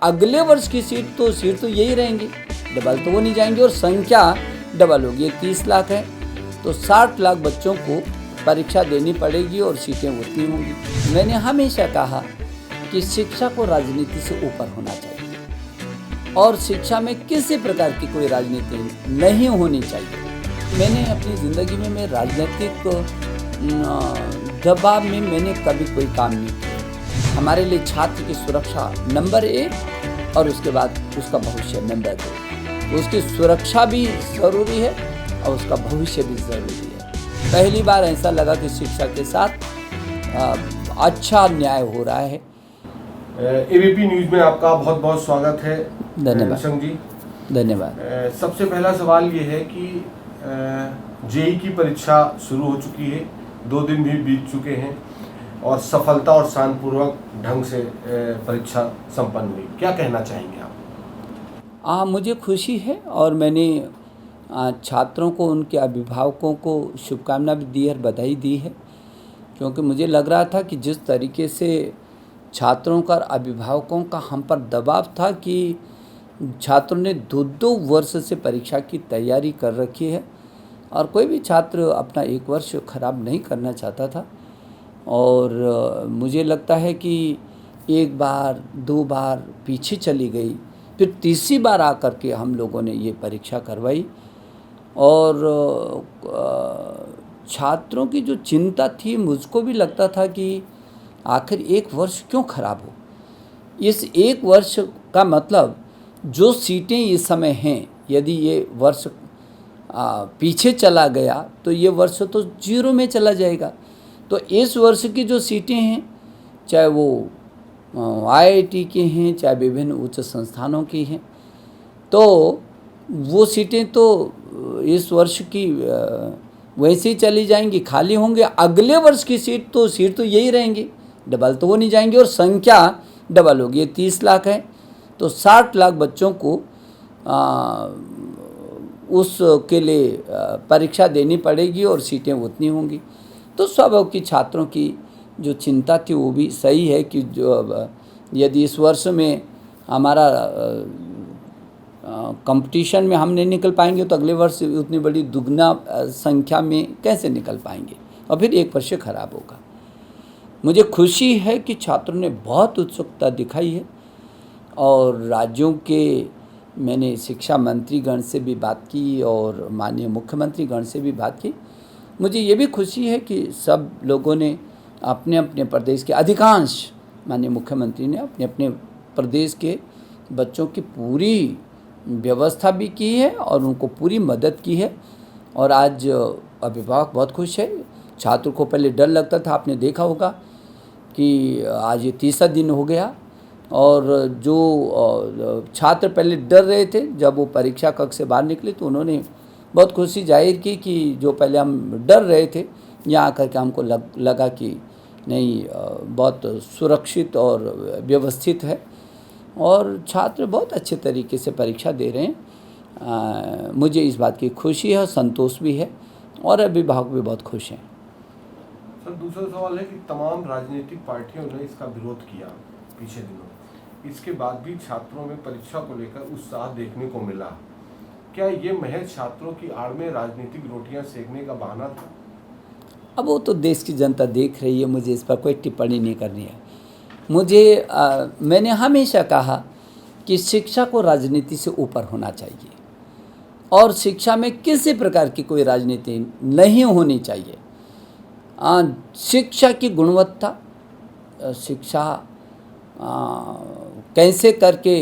अगले वर्ष की सीट तो यही रहेंगी, डबल तो वो नहीं जाएंगे और संख्या डबल होगी। 30 लाख है तो 60 लाख बच्चों को परीक्षा देनी पड़ेगी और सीटें उतनी होंगी। मैंने हमेशा कहा कि शिक्षा को राजनीति से ऊपर होना चाहिए और शिक्षा में किसी प्रकार की कोई राजनीति नहीं होनी चाहिए। मैंने अपनी ज़िंदगी में मैं राजनीतिक दबाव में मैंने कभी कोई काम नहीं किया। हमारे लिए छात्र की सुरक्षा नंबर 1 और उसके बाद उसका भविष्य नंबर 2। उसकी सुरक्षा भी ज़रूरी है और उसका भविष्य भी ज़रूरी है। पहली बार ऐसा लगा कि शिक्षा के साथ अच्छा न्याय हो रहा है। एबीपी न्यूज़ में आपका बहुत बहुत स्वागत है। धन्यवाद निशंक जी, धन्यवाद। सबसे पहला सवाल ये है कि जेईई की परीक्षा शुरू हो चुकी है, 2 दिन भी बीत चुके हैं और सफलता और शांतिपूर्वक ढंग से परीक्षा संपन्न हुई। क्या कहना चाहेंगे आप? मुझे खुशी है और मैंने छात्रों को, उनके अभिभावकों को शुभकामना भी दी है, बधाई दी है, क्योंकि मुझे लग रहा था कि जिस तरीके से छात्रों का, अभिभावकों का हम पर दबाव था कि छात्रों ने 2-2 वर्ष से परीक्षा की तैयारी कर रखी है और कोई भी छात्र अपना 1 वर्ष खराब नहीं करना चाहता था। और मुझे लगता है कि 1 बार 2 बार पीछे चली गई, फिर तीसरी बार आकर के हम लोगों ने ये परीक्षा करवाई और छात्रों की जो चिंता थी, मुझको भी लगता था कि आखिर 1 वर्ष क्यों खराब हो। इस 1 वर्ष का मतलब जो सीटें इस समय हैं, यदि ये वर्ष पीछे चला गया तो ये वर्ष तो 0 में चला जाएगा। तो इस वर्ष की जो सीटें हैं, चाहे वो आईआईटी की हैं, चाहे विभिन्न उच्च संस्थानों की हैं, तो वो सीटें तो इस वर्ष की वैसे ही चली जाएंगी, खाली होंगे। अगले वर्ष की सीट तो यही रहेंगी, डबल तो वो नहीं जाएंगी और संख्या डबल होगी। ये 30 लाख है तो 60 लाख बच्चों को उसके लिए परीक्षा देनी पड़ेगी और सीटें उतनी होंगी। तो स्वाभाविक की छात्रों की जो चिंता थी वो भी सही है कि जो यदि इस वर्ष में हमारा कंपटीशन में हम नहीं निकल पाएंगे तो अगले वर्ष उतनी बड़ी दुगना संख्या में कैसे निकल पाएंगे और फिर 1 वर्ष खराब होगा। मुझे खुशी है कि छात्रों ने बहुत उत्सुकता दिखाई है और राज्यों के, मैंने शिक्षा मंत्रीगण से भी बात की और माननीय मुख्यमंत्रीगण से भी बात की। मुझे ये भी खुशी है कि सब लोगों ने अपने अपने प्रदेश के, अधिकांश माननीय मुख्यमंत्री ने अपने अपने प्रदेश के बच्चों की पूरी व्यवस्था भी की है और उनको पूरी मदद की है और आज अभिभावक बहुत खुश है। छात्र को पहले डर लगता था, आपने देखा होगा कि आज ये 30वां दिन हो गया और जो छात्र पहले डर रहे थे, जब वो परीक्षा कक्ष से बाहर निकले तो उन्होंने बहुत खुशी जाहिर की कि जो पहले हम डर रहे थे, यहाँ आकर के हमको लगा कि नहीं, बहुत सुरक्षित और व्यवस्थित है और छात्र बहुत अच्छे तरीके से परीक्षा दे रहे हैं। मुझे इस बात की खुशी है, संतोष भी है और अभिभावक भी बहुत खुश हैं। सर, दूसरा सवाल है कि तमाम राजनीतिक पार्टियों ने इसका विरोध किया पीछे दिनों, इसके बाद भी छात्रों में परीक्षा को लेकर उत्साह देखने को मिला। क्या ये महज छात्रों की आड़ में राजनीतिक रोटियां सेकने का बहाना था? अब वो तो देश की जनता देख रही है, मुझे इस पर कोई टिप्पणी नहीं करनी है। मैंने हमेशा कहा कि शिक्षा को राजनीति से ऊपर होना चाहिए और शिक्षा में किसी प्रकार की कोई राजनीति नहीं होनी चाहिए। शिक्षा की गुणवत्ता, शिक्षा कैसे करके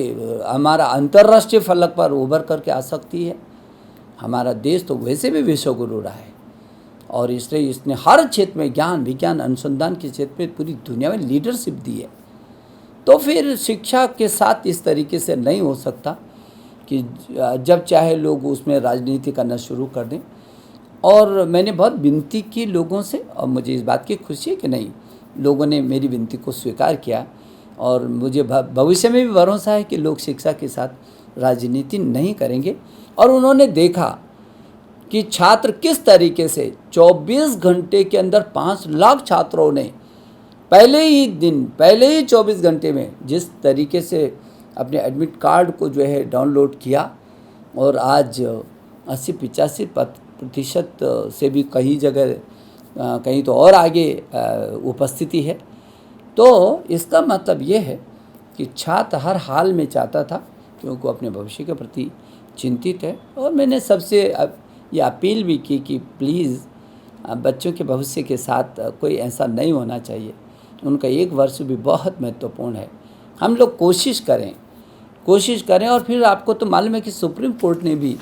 हमारा अंतर्राष्ट्रीय फलक पर उभर करके आ सकती है। हमारा देश तो वैसे भी विश्वगुरु रहा है और इसलिए इसने हर क्षेत्र में, ज्ञान विज्ञान अनुसंधान के क्षेत्र में पूरी दुनिया में लीडरशिप दी है। तो फिर शिक्षा के साथ इस तरीके से नहीं हो सकता कि जब चाहे लोग उसमें राजनीति करना शुरू कर दें। और मैंने बहुत विनती की लोगों से और मुझे इस बात की खुशी है कि नहीं, लोगों ने मेरी विनती को स्वीकार किया और मुझे भविष्य में भी भरोसा है कि लोग शिक्षा के साथ राजनीति नहीं करेंगे। और उन्होंने देखा कि छात्र किस तरीके से 24 घंटे के अंदर 5 लाख छात्रों ने पहले ही 24 घंटे में जिस तरीके से अपने एडमिट कार्ड को जो है डाउनलोड किया और आज 80-85% से भी कई जगह कहीं तो और आगे उपस्थिति है। तो इसका मतलब ये है कि छात्र हर हाल में चाहता था क्योंकि अपने भविष्य के प्रति चिंतित है। और मैंने सबसे ये अपील भी की कि प्लीज़ बच्चों के भविष्य के साथ कोई ऐसा नहीं होना चाहिए। उनका एक वर्ष भी बहुत महत्वपूर्ण है। हम लोग कोशिश करें और फिर आपको तो मालूम है कि सुप्रीम कोर्ट ने भी,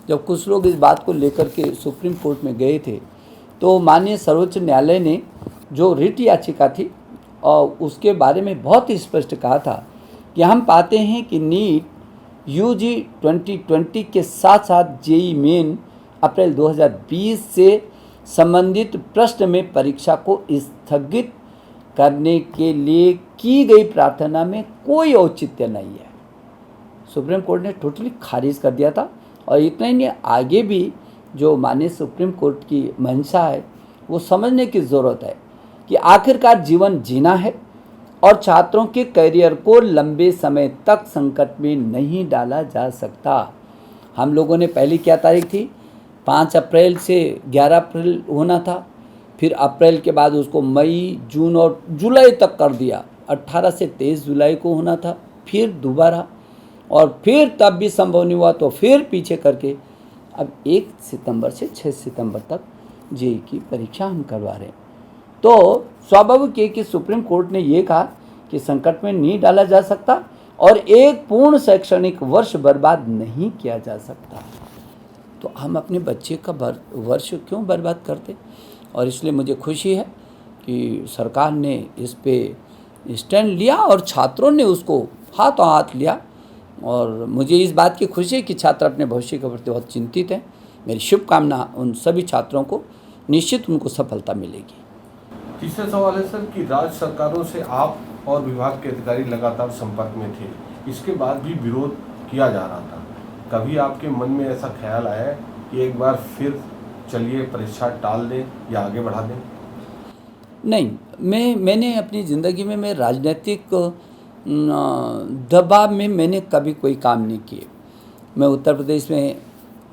जब कुछ लोग इस बात को लेकर के सुप्रीम कोर्ट में गए थे, तो माननीय सर्वोच्च न्यायालय ने जो रिट याचिका थी और उसके बारे में बहुत ही स्पष्ट कहा था कि हम पाते हैं कि नीट यूजी 2020 के साथ साथ जेईई मेन अप्रैल 2020 से संबंधित प्रश्न में परीक्षा को स्थगित करने के लिए की गई प्रार्थना में कोई औचित्य नहीं है। सुप्रीम कोर्ट ने टोटली खारिज कर दिया था। और इतना ही नहीं, आगे भी जो माननीय सुप्रीम कोर्ट की मंशा है वो समझने की ज़रूरत है कि आखिरकार जीवन जीना है और छात्रों के करियर को लंबे समय तक संकट में नहीं डाला जा सकता। हम लोगों ने पहली क्या तारीख थी, 5 अप्रैल से 11 अप्रैल होना था, फिर अप्रैल के बाद उसको मई, जून और जुलाई तक कर दिया। 18 से 23 जुलाई को होना था, फिर दोबारा, और फिर तब भी संभव नहीं हुआ तो फिर पीछे करके अब 1 सितंबर से 6 सितंबर तक जेईई की परीक्षा हम करवा रहे हैं। तो स्वाभाविक है कि सुप्रीम कोर्ट ने ये कहा कि संकट में नहीं डाला जा सकता और एक पूर्ण शैक्षणिक वर्ष बर्बाद नहीं किया जा सकता। तो हम अपने बच्चे का वर्ष क्यों बर्बाद करते? और इसलिए मुझे खुशी है कि सरकार ने इस पे स्टैंड लिया और छात्रों ने उसको हाथों हाथ लिया। और मुझे इस बात की खुशी है कि छात्र अपने भविष्य के प्रति बहुत चिंतित हैं। मेरी शुभकामना उन सभी छात्रों को, निश्चित उनको सफलता मिलेगी। तीसरा सवाल है सर कि राज्य सरकारों से आप और विभाग के अधिकारी लगातार संपर्क में थे, इसके बाद भी विरोध किया जा रहा था। कभी आपके मन में ऐसा ख्याल आया कि एक बार फिर चलिए परीक्षा टाल दें या आगे बढ़ा दें? नहीं, मैंने अपनी ज़िंदगी में मैं राजनीतिक दबाव में मैंने कभी कोई काम नहीं किए। मैं उत्तर प्रदेश में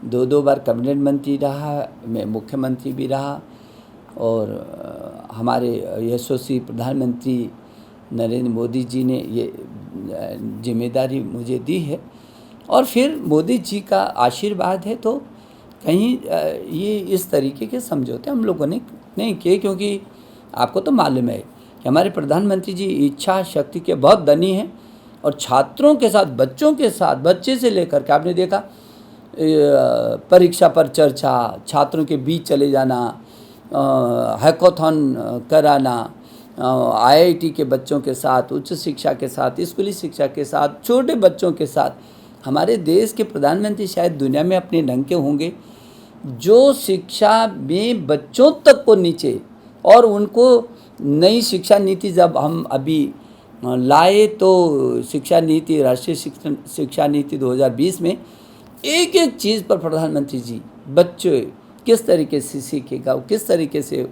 2 बार कैबिनेट मंत्री रहा, मैं मुख्यमंत्री भी रहा और हमारे यशस्वी प्रधानमंत्री नरेंद्र मोदी जी ने ये जिम्मेदारी मुझे दी है। और फिर मोदी जी का आशीर्वाद है तो कहीं ये इस तरीके के समझौते हम लोगों ने नहीं किए, क्योंकि आपको तो मालूम है कि हमारे प्रधानमंत्री जी इच्छा शक्ति के बहुत धनी हैं। और छात्रों के साथ, बच्चों के साथ, बच्चे से लेकर के आपने देखा परीक्षा पर चर्चा, छात्रों के बीच चले जाना, हैकाथॉन कराना, आईआईटी के बच्चों के साथ, उच्च शिक्षा के साथ, स्कूली शिक्षा के साथ, छोटे बच्चों के साथ। हमारे देश के प्रधानमंत्री शायद दुनिया में अपने ढंग के होंगे जो शिक्षा में बच्चों तक को नीचे, और उनको नई शिक्षा नीति जब हम अभी लाए तो शिक्षा नीति, राष्ट्रीय शिक्षा नीति 2020 में एक एक चीज़ पर प्रधानमंत्री जी बच्चे किस तरीके से सीखेगा, किस तरीके से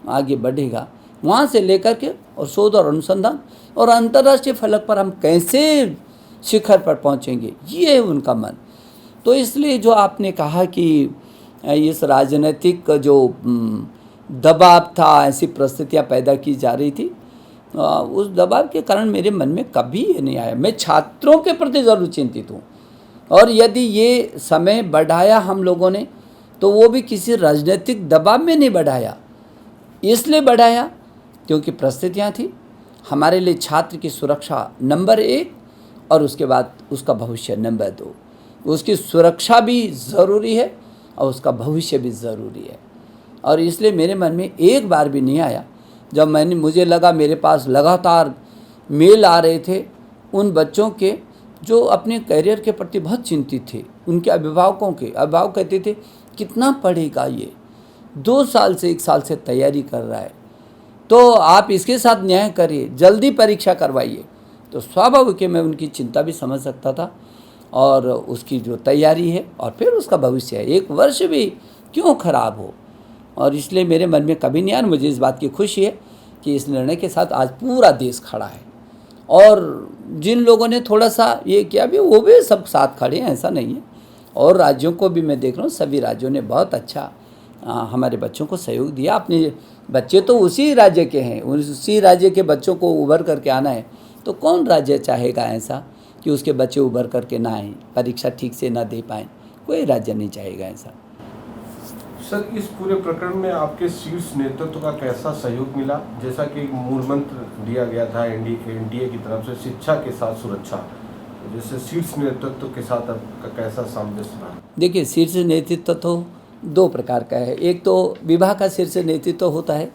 आगे बढ़ेगा, वहाँ से लेकर के और शोध और अनुसंधान और अंतर्राष्ट्रीय फलक पर हम कैसे शिखर पर पहुँचेंगे, ये है उनका मन। तो इसलिए जो आपने कहा कि इस राजनीतिक जो दबाव था, ऐसी परिस्थितियाँ पैदा की जा रही थी, उस दबाव के कारण मेरे मन में कभी ये नहीं आया। मैं छात्रों के प्रति ज़रूर चिंतित हूँ, और यदि ये समय बढ़ाया हम लोगों ने तो वो भी किसी राजनीतिक दबाव में नहीं बढ़ाया, इसलिए बढ़ाया क्योंकि परिस्थितियाँ थी। हमारे लिए छात्र की सुरक्षा नंबर 1 और उसके बाद उसका भविष्य नंबर 2। उसकी सुरक्षा भी ज़रूरी है और उसका भविष्य भी ज़रूरी है। और इसलिए मेरे मन में एक बार भी नहीं आया जब मुझे लगा, मेरे पास लगातार मेल आ रहे थे उन बच्चों के जो अपने करियर के प्रति बहुत चिंतित थे, उनके अभिभावकों के। अभिभावक कहते थे कितना पढ़ेगा ये, 2 साल से 1 साल से तैयारी कर रहा है, तो आप इसके साथ न्याय करिए, जल्दी परीक्षा करवाइए। तो स्वाभाविक है मैं उनकी चिंता भी समझ सकता था, और उसकी जो तैयारी है और फिर उसका भविष्य है, 1 वर्ष भी क्यों खराब हो। और इसलिए मेरे मन में कभी नहीं आया। मुझे इस बात की खुशी है कि इस निर्णय के साथ आज पूरा देश खड़ा है और जिन लोगों ने थोड़ा सा ये किया भी, वो भी सब साथ खड़े हैं, ऐसा नहीं है। और राज्यों को भी मैं देख रहा हूँ, सभी राज्यों ने बहुत अच्छा हमारे बच्चों को सहयोग दिया। अपने बच्चे तो उसी राज्य के हैं, उसी राज्य के बच्चों को उभर करके आना है, तो कौन राज्य चाहेगा ऐसा कि उसके बच्चे उभर करके ना आएँ, परीक्षा ठीक से ना दे पाएँ? कोई राज्य नहीं चाहेगा ऐसा। सर, इस पूरे प्रकरण में आपके शीर्ष नेतृत्व का कैसा सहयोग मिला? जैसा कि मूल मंत्र दिया गया था एनडीए की तरफ से, शिक्षा के साथ सुरक्षा, जैसे शीर्ष नेतृत्व के साथ आपका कैसा सामंजस्य रहा? देखिए, शीर्ष नेतृत्व तो दो प्रकार का है। एक तो विभाग का शीर्ष नेतृत्व होता है,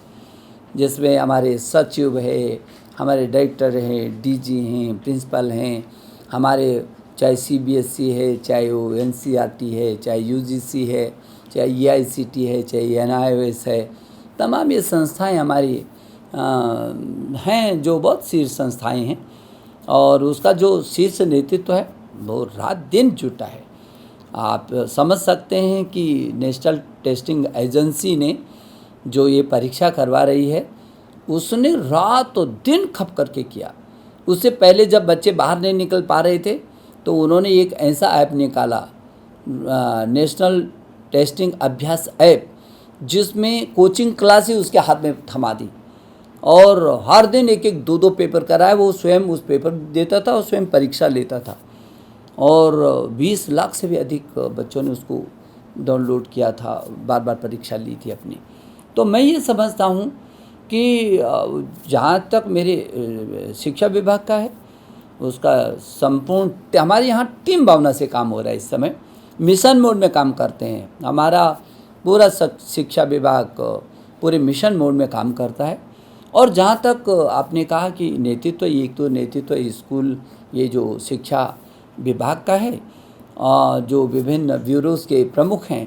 जिसमें हमारे सचिव है, हमारे डायरेक्टर हैं, डीजी हैं, प्रिंसिपल हैं, हमारे चाहे सीबीएसई है, चाहे वो एनसीईआरटी है, चाहे यूजीसी है, चाहे ईआईसीटी है, चाहे एनआईओएस है, तमाम ये संस्थाएं हमारी हैं, जो बहुत शीर्ष संस्थाएं हैं। और उसका जो शीर्ष नेतृत्व है वो रात दिन जुटा है। आप समझ सकते हैं कि नेशनल टेस्टिंग एजेंसी ने जो ये परीक्षा करवा रही है, उसने रात और दिन खप करके किया। उससे पहले जब बच्चे बाहर नहीं निकल पा रहे थे, तो उन्होंने एक ऐसा ऐप निकाला, नेशनल टेस्टिंग अभ्यास ऐप, जिसमें कोचिंग क्लास ही उसके हाथ में थमा दी, और हर दिन एक एक दो दो पेपर कराए। वो स्वयं उस पेपर देता था और स्वयं परीक्षा लेता था, और 20 लाख से भी अधिक बच्चों ने उसको डाउनलोड किया था, बार बार परीक्षा ली थी अपनी। तो मैं ये समझता हूँ कि जहाँ तक मेरे शिक्षा विभाग का है, उसका संपूर्ण हमारे यहाँ टीम भावना से काम हो रहा है। इस समय मिशन मोड में काम करते हैं। हमारा पूरा शिक्षा विभाग पूरे मिशन मोड में काम करता है। और जहाँ तक आपने कहा कि नेतृत्व, एक तो नेतृत्व स्कूल, ये जो शिक्षा विभाग का है, जो विभिन्न ब्यूरोज़ के प्रमुख हैं,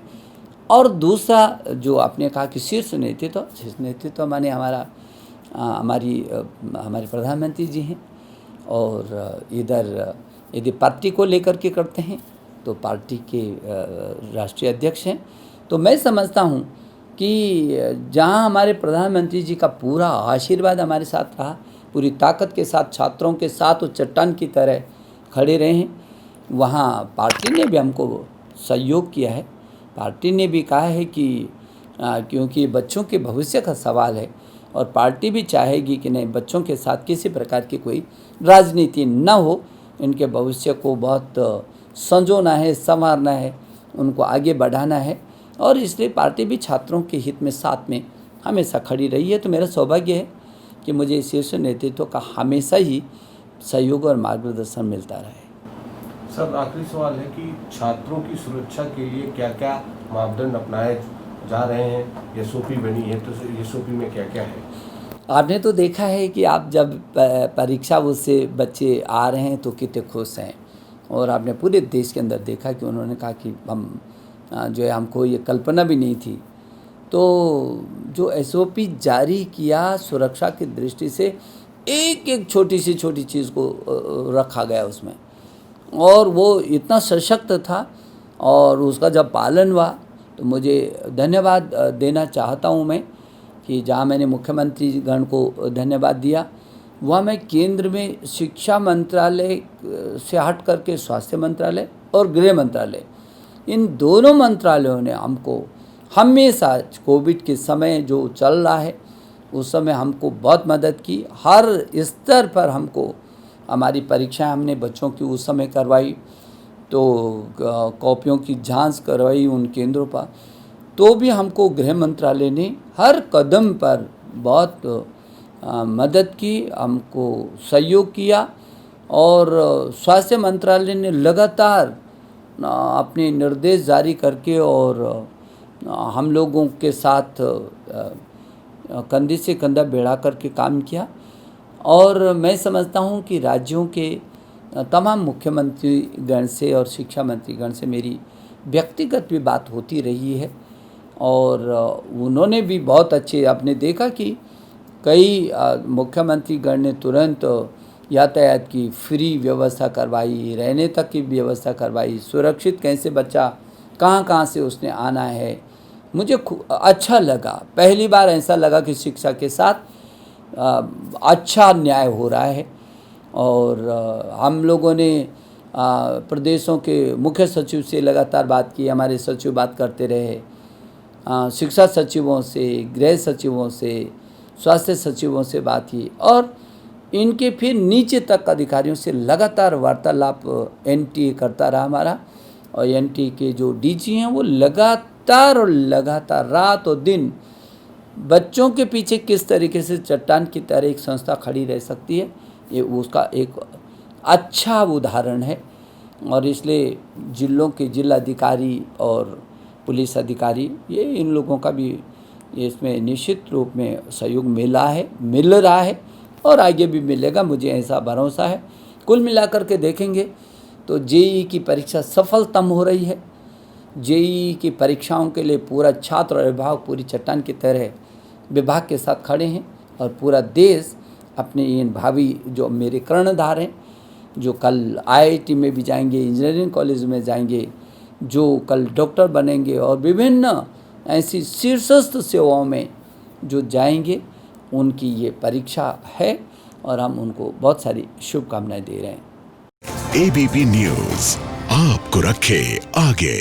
और दूसरा जो आपने कहा कि शीर्ष नेतृत्व माने हमारे प्रधानमंत्री जी हैं। और इधर यदि पार्टी को लेकर के करते हैं तो पार्टी के राष्ट्रीय अध्यक्ष हैं। तो मैं समझता हूँ कि जहाँ हमारे प्रधानमंत्री जी का पूरा आशीर्वाद हमारे साथ रहा, पूरी ताकत के साथ छात्रों के साथ वो चट्टान की तरह खड़े रहे हैं, वहाँ पार्टी ने भी हमको सहयोग किया है। पार्टी ने भी कहा है कि क्योंकि बच्चों के भविष्य का सवाल है, और पार्टी भी चाहेगी कि नहीं, बच्चों के साथ किसी प्रकार की कोई राजनीति न हो, इनके भविष्य को बहुत संजोना है, संवारना है, उनको आगे बढ़ाना है। और इसलिए पार्टी भी छात्रों के हित में साथ में हमेशा खड़ी रही है। तो मेरा सौभाग्य है कि मुझे शीर्ष नेतृत्व का हमेशा ही सहयोग और मार्गदर्शन मिलता रहा है। सर, आखिरी सवाल है कि छात्रों की सुरक्षा के लिए क्या क्या मापदंड अपनाए जा रहे हैं? एसओपी बनी है, तो एसओपी में क्या क्या है? आपने तो देखा है कि आप जब परीक्षा उससे बच्चे आ रहे हैं तो कितने खुश हैं। और आपने पूरे देश के अंदर देखा कि उन्होंने कहा कि हम जो है, हमको ये कल्पना भी नहीं थी। तो जो एसओपी जारी किया सुरक्षा की दृष्टि से, एक एक छोटी सी छोटी चीज़ को रखा गया उसमें, और वो इतना सशक्त था। और उसका जब पालन हुआ तो मुझे धन्यवाद देना चाहता हूँ मैं, कि जहाँ मैंने मुख्यमंत्री गण को धन्यवाद दिया, वहाँ मैं केंद्र में शिक्षा मंत्रालय से हट करके स्वास्थ्य मंत्रालय और गृह मंत्रालय, इन दोनों मंत्रालयों ने हमको हमेशा कोविड के समय जो चल रहा है उस समय हमको बहुत मदद की। हर स्तर पर हमको हमारी परीक्षाएं हमने बच्चों की उस समय करवाई, तो कॉपियों की जांच करवाई उन केंद्रों पर। तो भी हमको गृह मंत्रालय ने हर कदम पर बहुत मदद की, हमको सहयोग किया। और स्वास्थ्य मंत्रालय ने लगातार अपने निर्देश जारी करके और हम लोगों के साथ कंधे से कंधा भिड़ा करके काम किया। और मैं समझता हूँ कि राज्यों के तमाम मुख्यमंत्री गण से और शिक्षा मंत्री गण से मेरी व्यक्तिगत भी बात होती रही है, और उन्होंने भी बहुत अच्छे, आपने देखा कि कई मुख्यमंत्री गण ने तुरंत यातायात की फ्री व्यवस्था करवाई, रहने तक की व्यवस्था करवाई, सुरक्षित कैसे बच्चा कहाँ कहाँ से उसने आना है। मुझे अच्छा लगा, पहली बार ऐसा लगा कि शिक्षा के साथ अच्छा न्याय हो रहा है। और हम लोगों ने प्रदेशों के मुख्य सचिव से लगातार बात की, हमारे सचिव बात करते रहे, शिक्षा सचिवों से, गृह सचिवों से, स्वास्थ्य सचिवों से बात की और इनके फिर नीचे तक अधिकारियों से लगातार वार्तालाप एनटीए करता रहा हमारा। और एनटीए के जो डीजी हैं वो लगातार रात और दिन बच्चों के पीछे किस तरीके से चट्टान की तरह एक संस्था खड़ी रह सकती है, ये उसका एक अच्छा उदाहरण है। और इसलिए जिलों के जिलाधिकारी और पुलिस अधिकारी, ये इन लोगों का भी इसमें निश्चित रूप में सहयोग मिल रहा है और आगे भी मिलेगा, मुझे ऐसा भरोसा है। कुल मिलाकर के देखेंगे तो जेईई की परीक्षा सफलतम हो रही है। जेईई की परीक्षाओं के लिए पूरा छात्र विभाग पूरी चट्टान की तरह विभाग के साथ खड़े हैं और पूरा देश अपने इन भावी जो मेरे कर्णधार हैं, जो कल आईआईटी में भी जाएंगे, इंजीनियरिंग कॉलेज में जाएंगे, जो कल डॉक्टर बनेंगे और विभिन्न ऐसी शीर्षस्थ सेवाओं में जो जाएंगे, उनकी ये परीक्षा है और हम उनको बहुत सारी शुभकामनाएं दे रहे हैं। एबीपी न्यूज़ आपको रखे आगे।